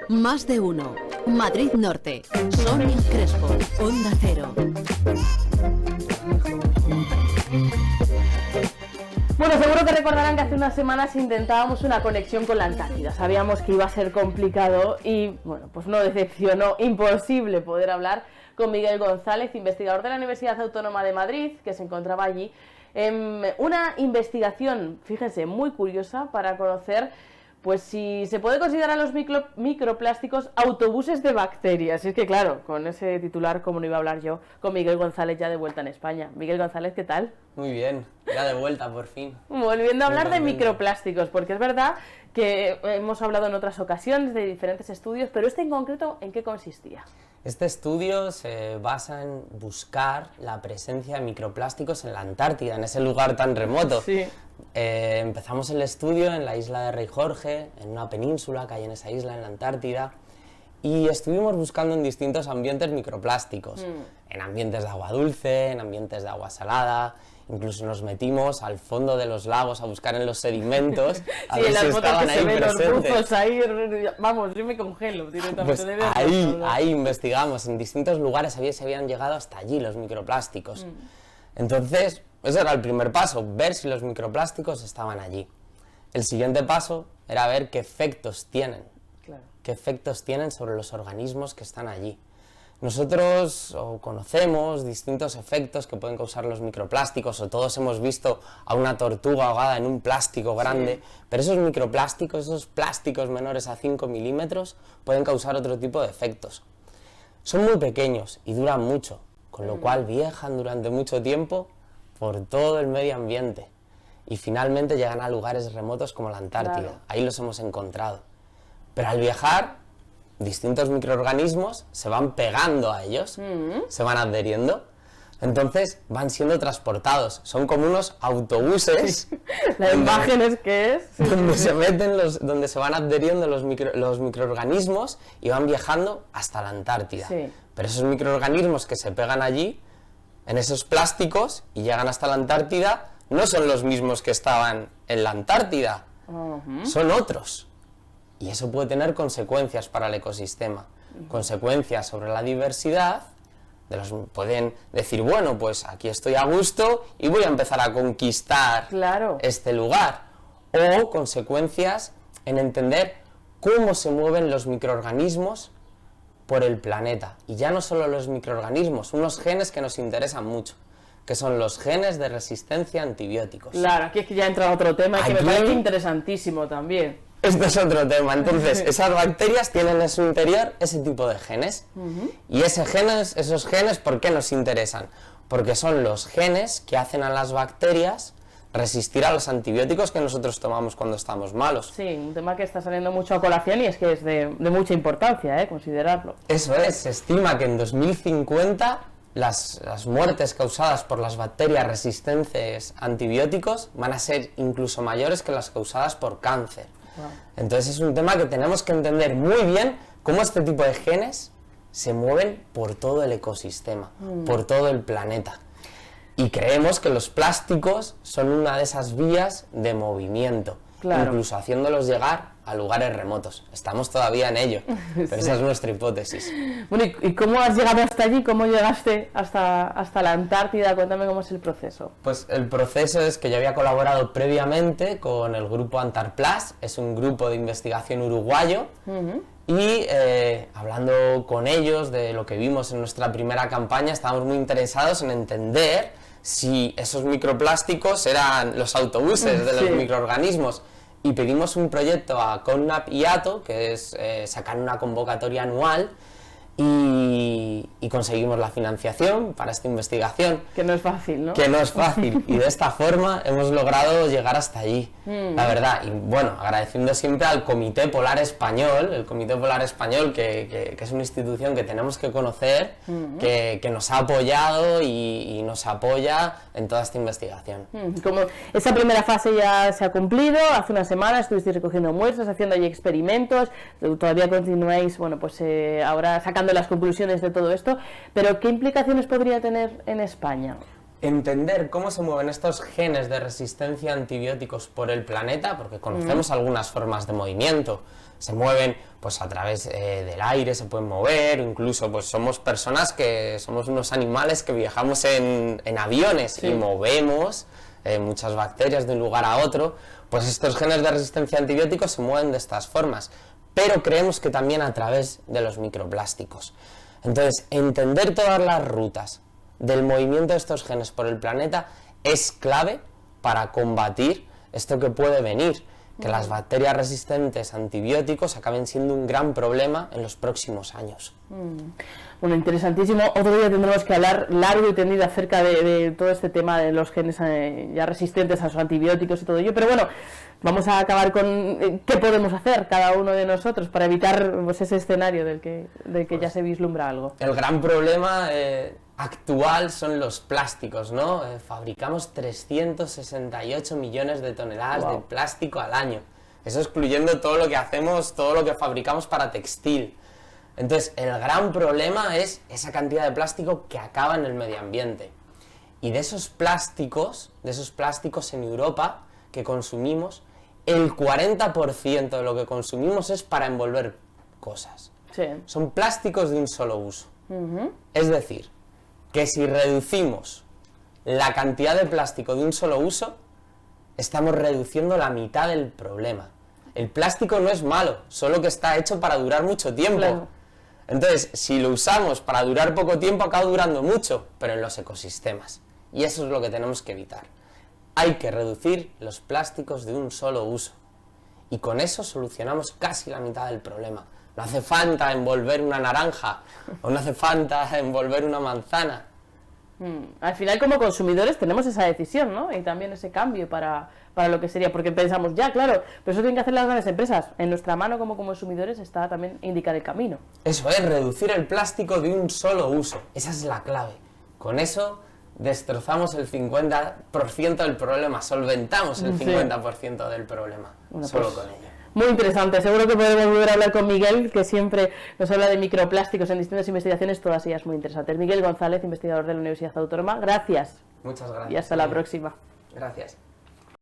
Más de uno. Madrid Norte. Sonia Crespo. Onda Cero. Bueno, seguro que recordarán que hace unas semanas intentábamos una conexión con la Antártida. Sabíamos que iba a ser complicado y, bueno, pues no decepcionó. Imposible poder hablar con Miguel González, investigador de la Universidad Autónoma de Madrid, que se encontraba allí. Una investigación, fíjense, muy curiosa para conocer pues si se puede considerar los microplásticos autobuses de bacterias. Y es que claro, con ese titular, como no iba a hablar yo, con Miguel González ya de vuelta en España. Miguel González, ¿qué tal? Muy bien, ya de vuelta por fin. Volviendo a hablar de microplásticos, porque es verdad que hemos hablado en otras ocasiones de diferentes estudios, pero este en concreto, ¿en qué consistía? Este estudio se basa en buscar la presencia de microplásticos en la Antártida, en ese lugar tan remoto. Sí. Empezamos el estudio en la isla de Rey Jorge, en una península que hay en esa isla, en la Antártida, y estuvimos buscando en distintos ambientes microplásticos, en ambientes de agua dulce, en ambientes de agua salada, incluso nos metimos al fondo de los lagos a buscar en los sedimentos a ver si estaban ahí presentes. Ahí, vamos, yo me congelo directamente. Pues ahí investigamos, en distintos lugares se habían llegado hasta allí los microplásticos. Entonces, ese era el primer paso, ver si los microplásticos estaban allí. El siguiente paso era ver qué efectos tienen, qué efectos tienen sobre los organismos que están allí. Nosotros conocemos distintos efectos que pueden causar los microplásticos, o todos hemos visto a una tortuga ahogada en un plástico grande, pero esos microplásticos, esos plásticos menores a 5 milímetros, pueden causar otro tipo de efectos. Son muy pequeños y duran mucho, con lo cual viajan durante mucho tiempo por todo el medio ambiente y finalmente llegan a lugares remotos como la Antártida. Claro. Ahí los hemos encontrado. Pero al viajar, distintos microorganismos se van pegando a ellos, se van adheriendo, entonces van siendo transportados. Son como unos autobuses. La imagen es que es... donde se van adheriendo los microorganismos y van viajando hasta la Antártida. Sí. Pero esos microorganismos que se pegan allí, en esos plásticos, y llegan hasta la Antártida, no son los mismos que estaban en la Antártida, son otros. Y eso puede tener consecuencias para el ecosistema, consecuencias sobre la diversidad. Pueden decir, bueno, pues aquí estoy a gusto y voy a empezar a conquistar este lugar. O consecuencias en entender cómo se mueven los microorganismos por el planeta. Y ya no solo los microorganismos, unos genes que nos interesan mucho, que son los genes de resistencia a antibióticos. Claro, aquí es que ya entra otro tema que me parece interesantísimo también. Este es otro tema. Entonces, esas bacterias tienen en su interior ese tipo de genes. Y esos genes, ¿por qué nos interesan? Porque son los genes que hacen a las bacterias resistir a los antibióticos que nosotros tomamos cuando estamos malos. Sí, un tema que está saliendo mucho a colación y es que es de mucha importancia, considerarlo. Eso es, se estima que en 2050 las muertes causadas por las bacterias resistentes a antibióticos van a ser incluso mayores que las causadas por cáncer. Entonces es un tema que tenemos que entender muy bien cómo este tipo de genes se mueven por todo el ecosistema, por todo el planeta. Y creemos que los plásticos son una de esas vías de movimiento, incluso haciándolos llegar a lugares remotos. Estamos todavía en ello, pero esa es nuestra hipótesis. Bueno, ¿y cómo has llegado hasta allí? ¿Cómo llegaste hasta la Antártida? Cuéntame cómo es el proceso. Pues el proceso es que yo había colaborado previamente con el grupo Antarplast, es un grupo de investigación uruguayo, y hablando con ellos de lo que vimos en nuestra primera campaña, estábamos muy interesados en entender si esos microplásticos eran los autobuses de los microorganismos. Y pedimos un proyecto a CONNAP y ATO, que es sacar una convocatoria anual, y conseguimos la financiación para esta investigación. Que no es fácil, ¿no? Que no es fácil, y de esta forma hemos logrado llegar hasta allí, la verdad. Y bueno, agradeciendo siempre al Comité Polar Español, que es una institución que tenemos que conocer, que nos ha apoyado y nos apoya en toda esta investigación. Como esa primera fase ya se ha cumplido, hace una semana estuvisteis recogiendo muestras, haciendo allí experimentos, todavía continuáis, bueno, pues ahora sacando las conclusiones de todo esto, pero ¿qué implicaciones podría tener en España? entender cómo se mueven estos genes de resistencia a antibióticos por el planeta, porque conocemos algunas formas de movimiento, se mueven pues a través del aire, se pueden mover, incluso pues somos personas que somos unos animales que viajamos en aviones y movemos muchas bacterias de un lugar a otro, pues estos genes de resistencia a antibióticos se mueven de estas formas, pero creemos que también a través de los microplásticos. Entonces, entender todas las rutas del movimiento de estos genes por el planeta es clave para combatir esto que puede venir, que las bacterias resistentes a antibióticos acaben siendo un gran problema en los próximos años. Bueno, interesantísimo. Otro día tendremos que hablar largo y tendido acerca de todo este tema de los genes ya resistentes a los antibióticos y todo ello, pero bueno, vamos a acabar con qué podemos hacer cada uno de nosotros para evitar pues, ese escenario del que ya se vislumbra algo. El gran problema actual son los plásticos, ¿no? Fabricamos 368 millones de toneladas de plástico al año. Eso excluyendo todo lo que hacemos, todo lo que fabricamos para textil. Entonces, el gran problema es esa cantidad de plástico que acaba en el medio ambiente. Y de esos plásticos en Europa que consumimos, el 40% de lo que consumimos es para envolver cosas. Sí. Son plásticos de un solo uso. Es decir, que si reducimos la cantidad de plástico de un solo uso, estamos reduciendo la mitad del problema. El plástico no es malo, solo que está hecho para durar mucho tiempo. Claro. Entonces, si lo usamos para durar poco tiempo, acaba durando mucho, pero en los ecosistemas. Y eso es lo que tenemos que evitar. Hay que reducir los plásticos de un solo uso. Y con eso solucionamos casi la mitad del problema. No hace falta envolver una naranja, o no hace falta envolver una manzana. Al final, como consumidores, tenemos esa decisión, ¿no? Y también ese cambio para lo que sería, porque pensamos, ya, claro, pero eso tienen que hacer las grandes empresas. En nuestra mano, como consumidores, está también indicar el camino. Eso es, reducir el plástico de un solo uso. Esa es la clave. Con eso destrozamos el 50% del problema, solventamos el 50% del problema, solo con ello. Muy interesante, seguro que podemos volver a hablar con Miguel, que siempre nos habla de microplásticos en distintas investigaciones, todas ellas muy interesantes. Miguel González, investigador de la Universidad Autónoma, gracias. Muchas gracias. Y hasta la próxima. Gracias.